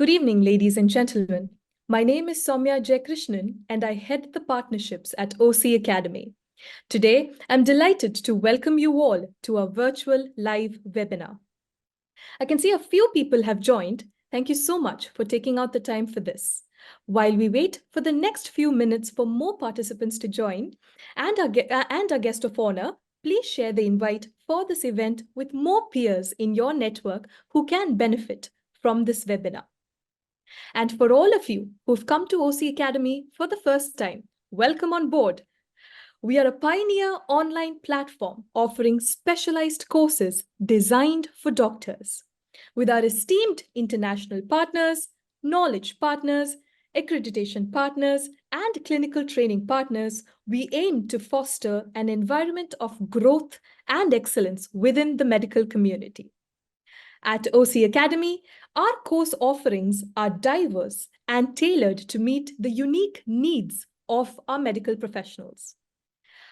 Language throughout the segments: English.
Good evening, ladies and gentlemen. My name is Soumya Jayakrishnan, and I head the partnerships at OC Academy. Today, I'm delighted to welcome you all to our virtual live webinar. I can see a few people have joined. Thank you so much for taking out the time for this. While we wait for the next few minutes for more participants to join, and our guest of honor, please share the invite for this event with more peers in your network who can benefit from this webinar. And for all of you who've come to OC Academy for the first time, welcome on board. We are a pioneer online platform offering specialized courses designed for doctors. With our esteemed international partners, knowledge partners, accreditation partners, and clinical training partners, we aim to foster an environment of growth and excellence within the medical community. At OC Academy, our course offerings are diverse and tailored to meet the unique needs of our medical professionals.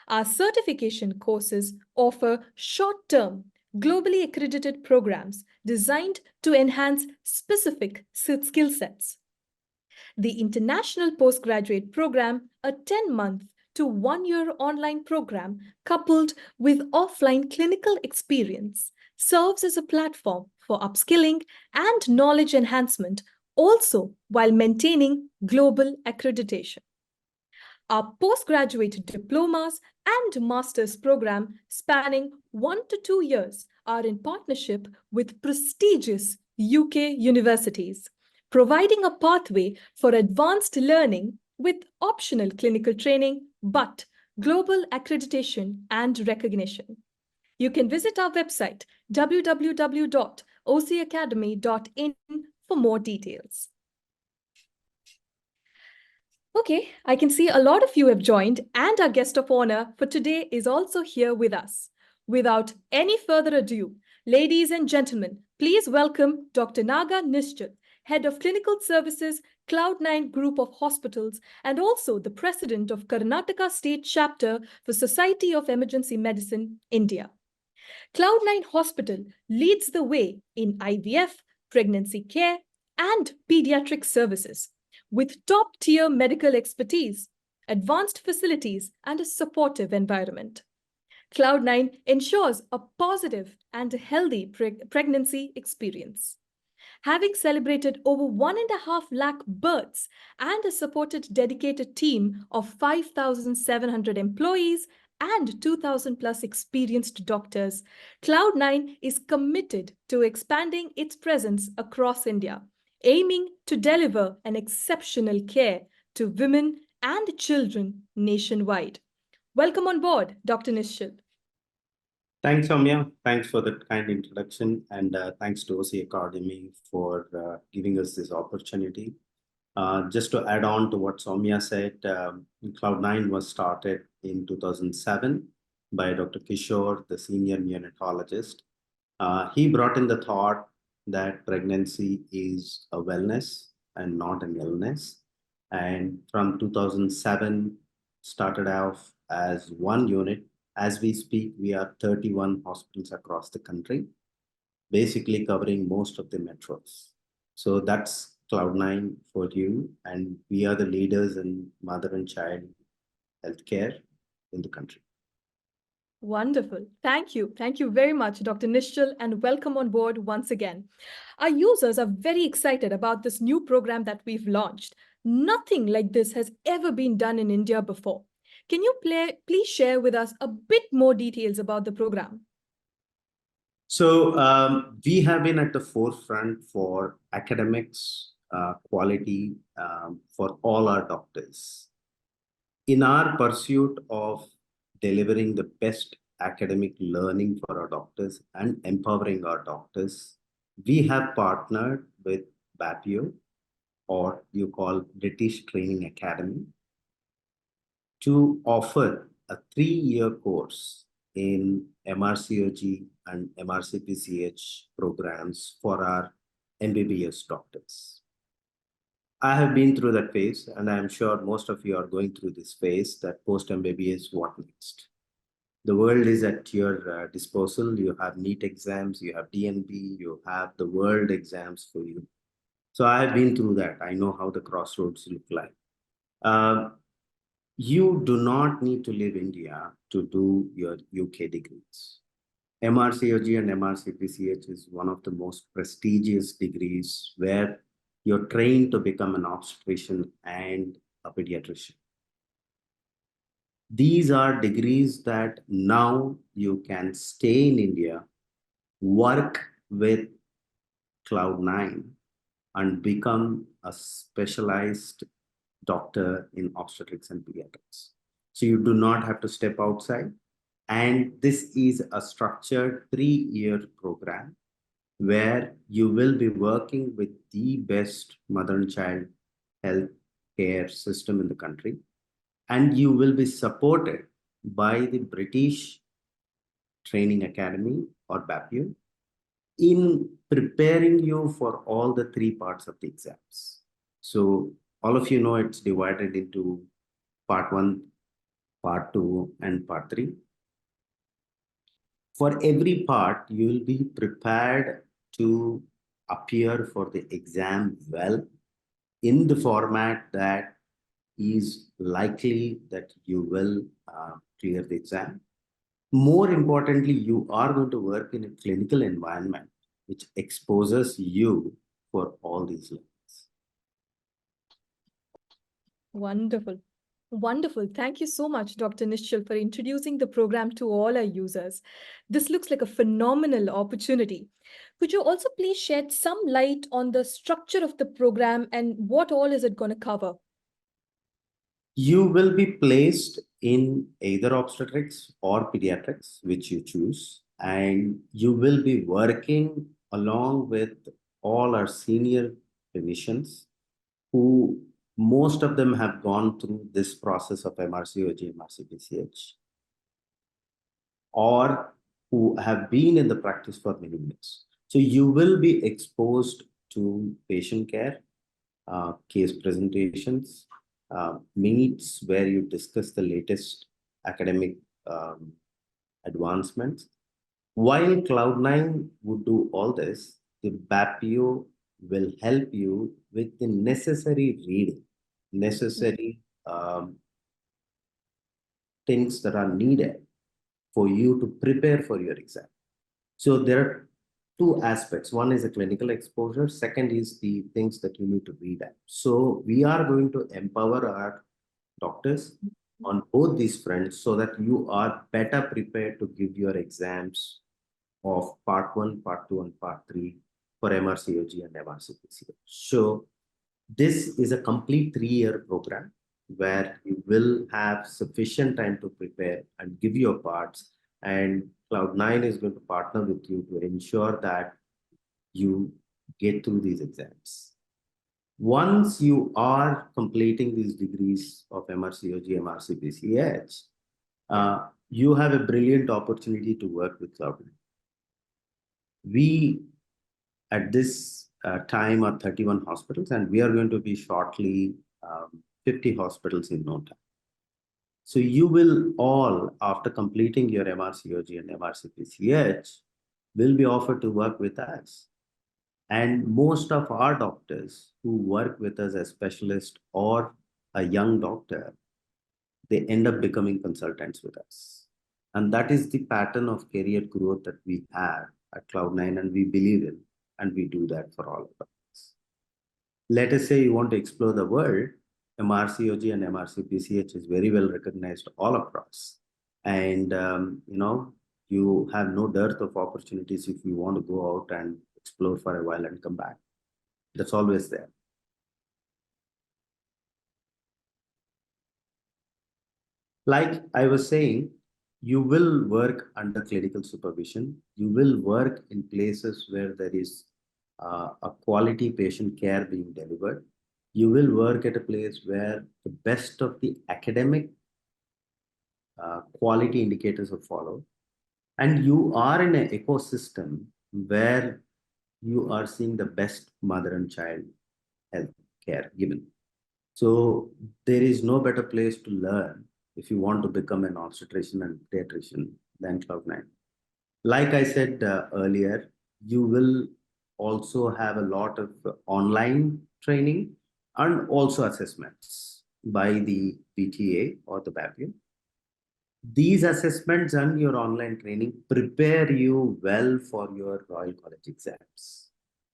Our certification courses offer short-term, globally accredited programs designed to enhance specific skill sets. The International Postgraduate Program, a 10-month to 1-year online program coupled with offline clinical experience, serves as a platform for upskilling and knowledge enhancement, also while maintaining global accreditation. Our postgraduate diplomas and master's program spanning 1 to 2 years are in partnership with prestigious UK universities, providing a pathway for advanced learning with optional clinical training, but global accreditation and recognition. You can visit our website, www.ocacademy.in, for more details. Okay, I can see a lot of you have joined, and our guest of honor for today is also here with us. Without any further ado, ladies and gentlemen, please welcome Dr. Naga Nishchal, Head of Clinical Services, Cloud9 Group of Hospitals, and also the President of Karnataka State Chapter for Society of Emergency Medicine, India. Cloud9 Hospital leads the way in IVF, pregnancy care, and pediatric services, with top-tier medical expertise, advanced facilities, and a supportive environment. Cloud9 ensures a positive and healthy pregnancy experience. Having celebrated over 1.5 lakh births and a supported dedicated team of 5,700 employees and 2,000 plus experienced doctors, Cloud9 is committed to expanding its presence across India, aiming to deliver an exceptional care to women and children nationwide. Welcome on board, Dr. Nishchal. Thanks, Soumya. Thanks for that kind introduction, and thanks to OC Academy for giving us this opportunity. Just to add on to what Soumya said, Cloud9 was started in 2007 by Dr. Kishore, the senior neonatologist. He brought in the thought that pregnancy is a wellness and not an illness. And from 2007, started off as one unit. As we speak, we are 31 hospitals across the country, basically covering most of the metros. So that's Cloud9 for you. And we are the leaders in mother and child healthcare in the country. Wonderful. Thank you. Thank you very much, Dr. Nishchal, and welcome on board once again. Our users are very excited about this new program that we've launched. Nothing like this has ever been done in India before. Can you please share with us a bit more details about the program? So we have been at the forefront for academics, quality for all our doctors. In our pursuit of delivering the best academic learning for our doctors and empowering our doctors, we have partnered with BAPIO, or you call British Training Academy, to offer a 3-year course in MRCOG and MRCPCH programs for our MBBS doctors. I have been through that phase, and I'm sure most of you are going through this phase, that post-MBBS, what next? The world is at your disposal. You have NEET exams, you have DNB, you have the world exams for you. So I have been through that. I know how the crossroads look like. Uh, you do not need to leave India to do your UK degrees. MRCOG and MRCPCH is one of the most prestigious degrees where you're trained to become an obstetrician and a pediatrician. These are degrees that now you can stay in India, work with Cloud9, and become a specialized doctor in obstetrics and pediatrics. So you do not have to step outside. And this is a structured 3-year program where you will be working with the best mother and child health care system in the country. And you will be supported by the British Training Academy or BAPU in preparing you for all the 3 parts of the exams. So all of you know it's divided into part 1, part 2, and part 3. For every part, you will be prepared to appear for the exam well in the format that is likely that you will clear the exam. More importantly, you are going to work in a clinical environment which exposes you for all these levels. Wonderful. Wonderful. Thank you so much, Dr. Nishchal, for introducing the program to all our users. This looks like a phenomenal opportunity. Could you also please shed some light on the structure of the program and what all is it going to cover? You will be placed in either obstetrics or pediatrics, which you choose, and you will be working along with all our senior clinicians who most of them have gone through this process of MRCOG, MRCPCH, or who have been in the practice for many years. So you will be exposed to patient care, case presentations, meets where you discuss the latest academic advancements. While Cloud9 would do all this, the BAPU will help you with the necessary reading, necessary things that are needed for you to prepare for your exam. So there are 2 aspects. One is a clinical exposure. Second is the things that you need to read at. So we are going to empower our doctors on both these fronts so that you are better prepared to give your exams of part 1, part 2, and part 3 for MRCOG and MRCPCH. So this is a complete 3-year program where you will have sufficient time to prepare and give your parts, and Cloud9 is going to partner with you to ensure that you get through these exams. Once you are completing these degrees of MRCOG, MRCPCH, you have a brilliant opportunity to work with Cloud9. We, at this time, are 31 hospitals, and we are going to be shortly 50 hospitals in no time. So you will all, after completing your MRCOG and MRCPCH, will be offered to work with us. And most of our doctors who work with us as specialists or a young doctor, they end up becoming consultants with us. And that is the pattern of career growth that we have at Cloud9, and we believe in, and we do that for all of us. Let us say you want to explore the world, MRCOG and MRCPCH is very well recognized all across. And, you have no dearth of opportunities if you want to go out and explore for a while and come back. That's always there. Like I was saying, you will work under clinical supervision. You will work in places where there is a quality patient care being delivered. You will work at a place where the best of the academic quality indicators are followed. And you are in an ecosystem where you are seeing the best mother and child health care given. So there is no better place to learn if you want to become an obstetrician and pediatrician than Cloud9. Like I said earlier, you will also have a lot of online training and also assessments by the PTA or the BAPU. These assessments and your online training prepare you well for your Royal College exams.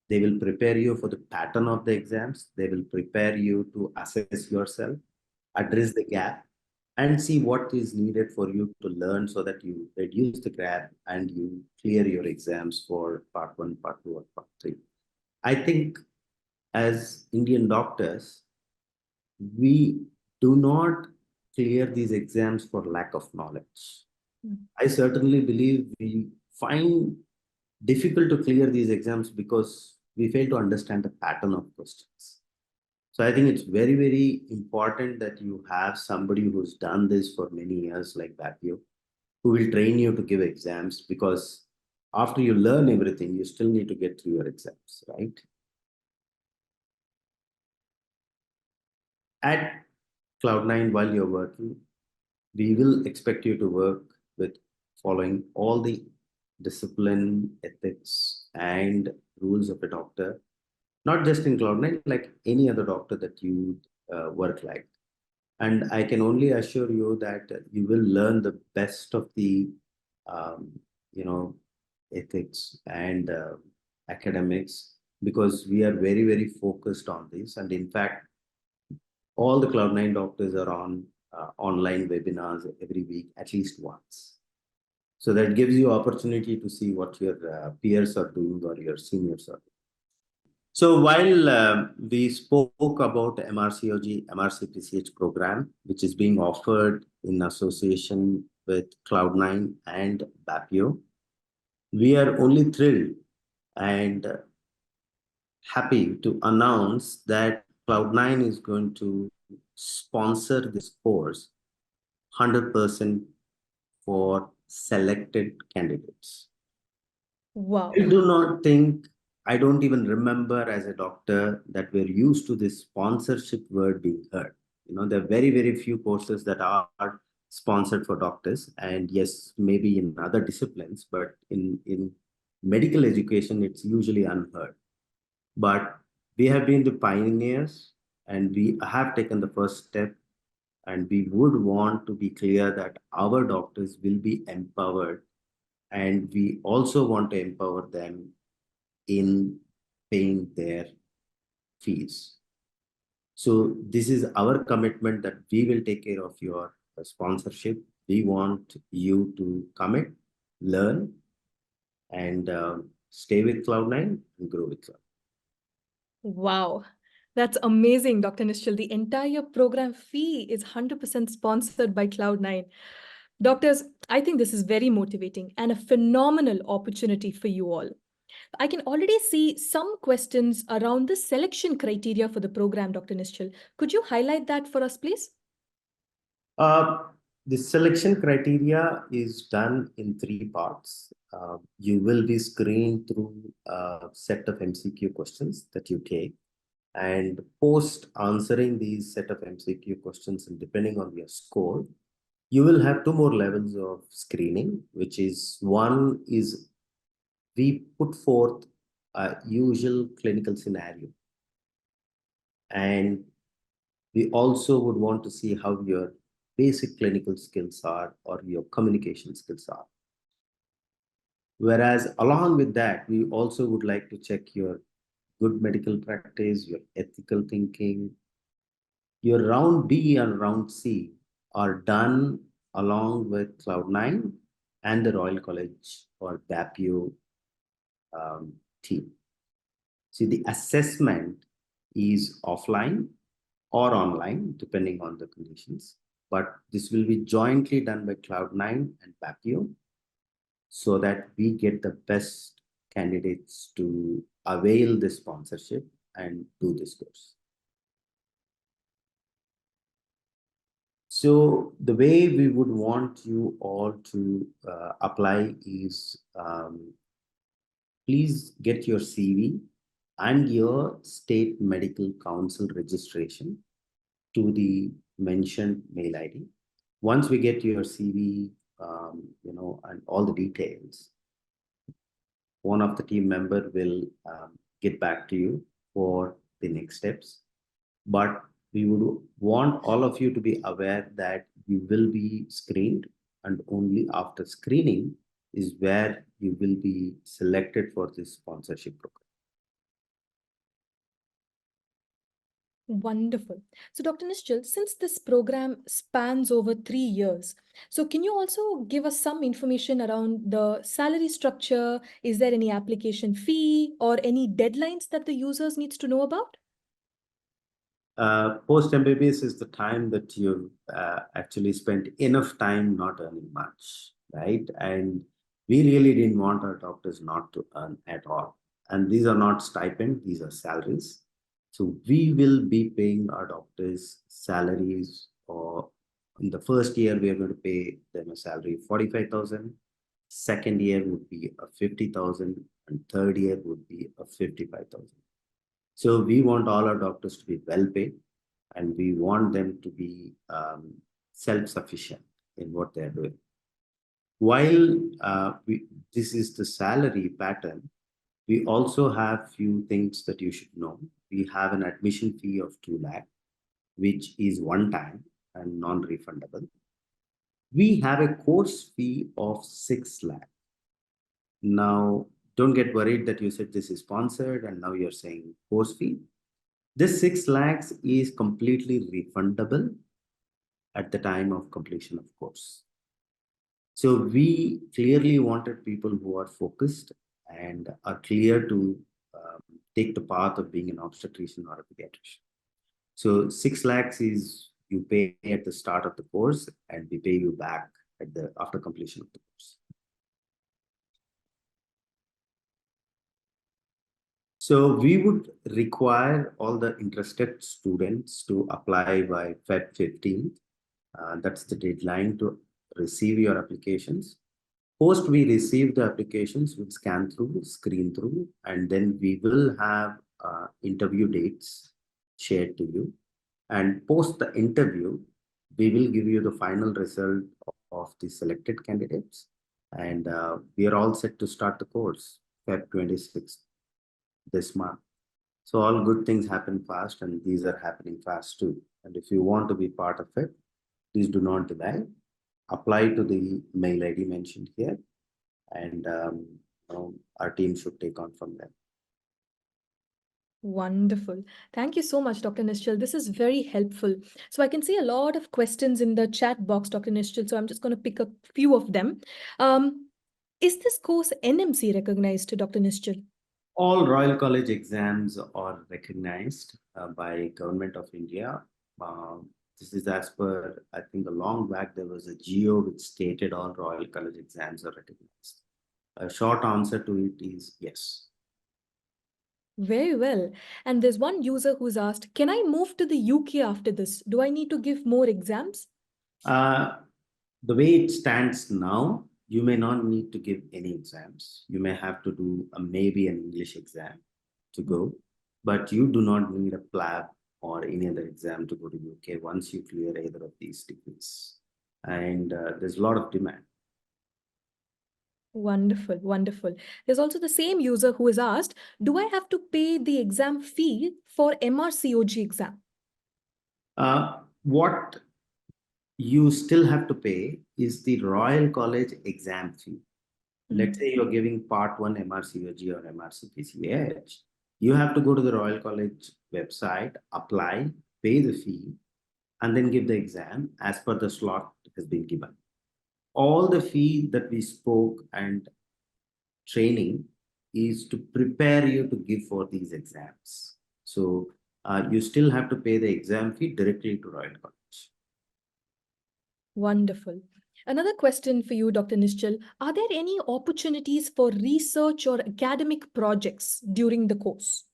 They will prepare you for the pattern of the exams. They will prepare you to assess yourself, address the gap, and see what is needed for you to learn so that you reduce the gap and you clear your exams for part 1, part 2, or part 3. I think as Indian doctors, we do not clear these exams for lack of knowledge. I certainly believe we find difficult to clear these exams because we fail to understand the pattern of questions. So I think it's very, very important that you have somebody who's done this for many years, like Bapu, who will train you to give exams, because after you learn everything, you still need to get through your exams, right? At Cloud9, while you're working, we will expect you to work with following all the discipline, ethics, and rules of a doctor, not just in Cloud9, like any other doctor that you work like. And I can only assure you that you will learn the best of the, um, you know, ethics and academics, because we are very, very focused on this. And in fact, all the Cloud9 doctors are on online webinars every week, at least once. So that gives you opportunity to see what your peers are doing or your seniors are doing. So while we spoke about MRCOG, MRCPCH program, which is being offered in association with Cloud9 and BAPIO, we are only thrilled and happy to announce that Cloud9 is going to sponsor this course 100% for selected candidates. Wow. I do not think, I don't even remember as a doctor that we're used to this sponsorship word being heard. You know, there are very, very few courses that are sponsored for doctors. And yes, maybe in other disciplines, but in medical education, it's usually unheard. But we have been the pioneers and we have taken the first step. And we would want to be clear that our doctors will be empowered, and we also want to empower them in paying their fees. So this is our commitment that we will take care of your sponsorship. We want you to commit, learn, and stay with Cloud9 and grow with Cloud. Wow. That's amazing, Dr. Nishchal. The entire program fee is 100% sponsored by Cloud9. Doctors, I think this is very motivating and a phenomenal opportunity for you all. I can already see some questions around the selection criteria for the program, Dr. Nishchal. Could you highlight that for us, please? The selection criteria is done in 3 parts. You will be screened through a set of MCQ questions that you take. And post answering these set of MCQ questions, and depending on your score, you will have 2 more levels of screening, which is, one is we put forth a usual clinical scenario. And we also would want to see how your basic clinical skills are or your communication skills are. Whereas along with that, we also would like to check your good medical practice, your ethical thinking. Your round B and round C are done along with Cloud9 and the Royal College or BAPU team. See, the assessment is offline or online, depending on the conditions. But this will be jointly done by Cloud9 and BAPU so that we get the best candidates to avail this sponsorship and do this course. So the way we would want you all to apply is, please get your CV and your state medical council registration to the mentioned mail ID. Once we get your CV, and all the details, one of the team member will get back to you for the next steps. But we would want all of you to be aware that you will be screened, and only after screening is where you will be selected for this sponsorship program. Wonderful. So, Dr. Nischal, since this program spans over 3 years, so can you also give us some information around the salary structure? Is there any application fee or any deadlines that the users needs to know about? Post MBBS is the time that you've actually spent enough time not earning much, right? And we really didn't want our doctors not to earn at all. And these are not stipend, these are salaries. So we will be paying our doctors salaries, or in the first year, we are going to pay them a salary of 45,000. Second year would be a 50,000, and third year would be a 55,000. So we want all our doctors to be well paid, and we want them to be self-sufficient in what they're doing. While this is the salary pattern, we also have few things that you should know. We have an admission fee of 2 lakh, which is one time and non-refundable. We have a course fee of 6 lakh. Now, don't get worried that you said this is sponsored and now you're saying course fee. This 6 lakhs is completely refundable at the time of completion of course. So we clearly wanted people who are focused and are clear to take the path of being an obstetrician or a pediatrician. So 6 lakhs is you pay at the start of the course, and we pay you back at the after completion of the course. So we would require all the interested students to apply by Feb 15th. That's the deadline to receive your applications. Post we receive the applications, we'll scan through, screen through, and then we will have interview dates shared to you. And post the interview, we will give you the final result of the selected candidates. And we are all set to start the course Feb 26th. This month. So all good things happen fast, and these are happening fast too. And if you want to be part of it, please do not delay. Apply to the mail ID mentioned here, and our team should take on from there. Wonderful. Thank you so much, Dr. Nischal. This is very helpful. So I can see a lot of questions in the chat box, Dr. Nischal. So I'm just going to pick a few of them. Is this course NMC recognized, Dr. Nischal? All Royal College exams are recognized by Government of India. This is as per, I think a long back, there was a GO which stated all Royal College exams are recognized. A short answer to it is yes. Very well. And there's one user who's asked, can I move to the UK after this? Do I need to give more exams? The way it stands now, you may not need to give any exams. You may have to do maybe an English exam to go, but you do not need a PLAB or any other exam to go to UK once you clear either of these degrees. And there's a lot of demand. Wonderful, wonderful. There's also the same user who has asked, do I have to pay the exam fee for MRCOG exam? What you still have to pay is the Royal College exam fee. Let's say you're giving part 1 MRCOG or MRCPCH, you have to go to the Royal College website, apply, pay the fee, and then give the exam as per the slot has been given. All the fee that we spoke and training is to prepare you to give for these exams. So you still have to pay the exam fee directly to Royal College. Wonderful. Another question for you, Dr. Nischal. Are there any opportunities for research or academic projects during the course?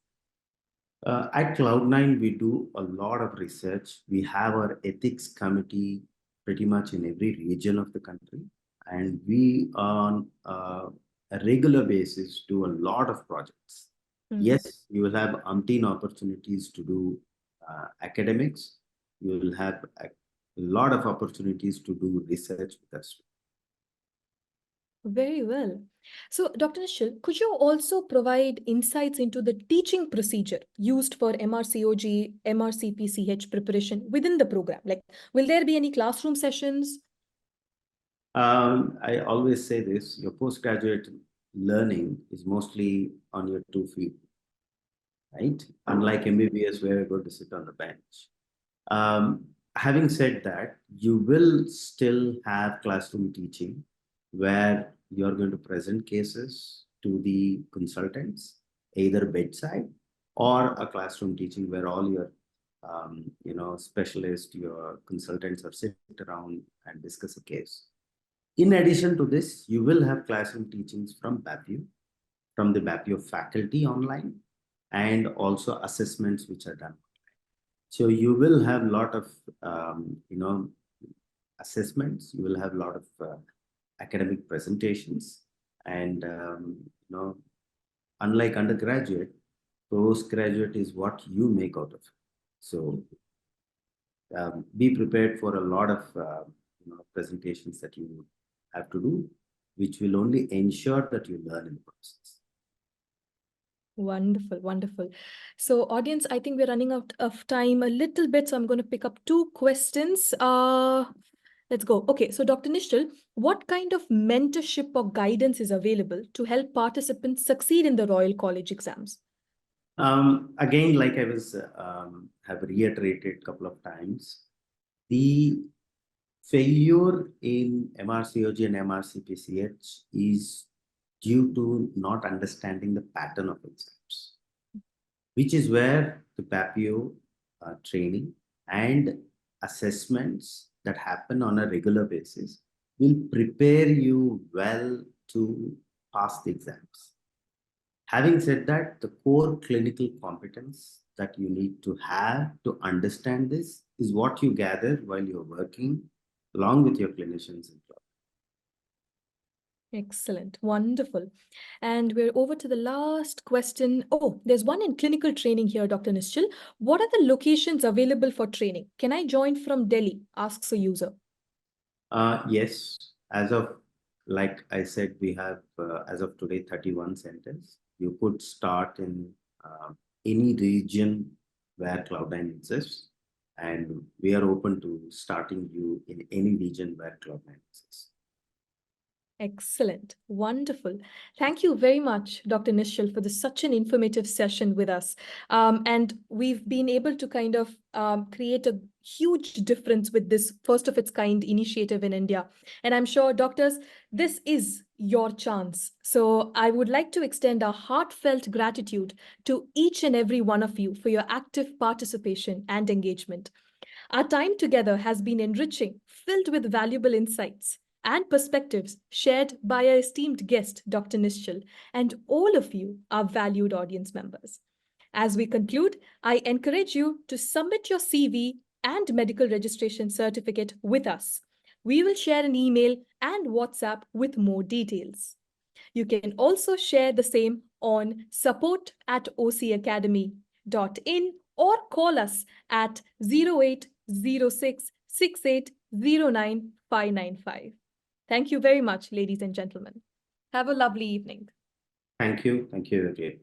At Cloud9, we do a lot of research. We have our ethics committee pretty much in every region of the country. And we on a regular basis do a lot of projects. Yes, you will have umpteen opportunities to do academics. You will have a lot of opportunities to do research with us. Very well. So, Dr. Nishal, could you also provide insights into the teaching procedure used for MRCOG, MRCPCH preparation within the program? Like, will there be any classroom sessions? I always say this, your postgraduate learning is mostly on your 2 feet, right? Unlike MBBS, where you're going to sit on the bench. Having said that, you will still have classroom teaching where you're going to present cases to the consultants, either bedside or a classroom teaching where all your specialists, your consultants are sit around and discuss a case. In addition to this, you will have classroom teachings from BAPU, from the BAPU faculty online, and also assessments which are done. So you will have a lot of, assessments. You will have a lot of academic presentations, and unlike undergraduate, postgraduate is what you make out of it. So be prepared for a lot of presentations that you have to do, which will only ensure that you learn in the process. Wonderful, wonderful. So, audience, I think we're running out of time a little bit, so I'm going to pick up two questions. Let's go. Okay, so Dr. Nishal, what kind of mentorship or guidance is available to help participants succeed in the Royal College exams? Again, like I was have reiterated a couple of times, the failure in MRCOG and MRCPCH is due to not understanding the pattern of exams, which is where the PAPIO training and assessments that happen on a regular basis will prepare you well to pass the exams. Having said that, the core clinical competence that you need to have to understand this is what you gather while you're working along with your clinicians in job. Excellent, wonderful. And we're over to the last question. Oh, there's one in clinical training here, Dr. Nishal. What are the locations available for training? Can I join from Delhi? Asks a user. Yes, as of, like I said, we have, as of today, 31 centers. You could start in any region where Cloud9 exists, and we are open to starting you in any region where Cloud9 exists. Excellent. Wonderful. Thank you very much, Dr. Nishal, for such an informative session with us. And we've been able to kind of create a huge difference with this first of its kind initiative in India. And I'm sure, doctors, this is your chance. So I would like to extend our heartfelt gratitude to each and every one of you for your active participation and engagement. Our time together has been enriching, filled with valuable insights and perspectives shared by our esteemed guest, Dr. Nishal, and all of you, our valued audience members. As we conclude, I encourage you to submit your CV and medical registration certificate with us. We will share an email and WhatsApp with more details. You can also share the same on support@ocacademy.in or call us at 0806 6809 Thank you very much, ladies and gentlemen. Have a lovely evening. Thank you. Thank you again.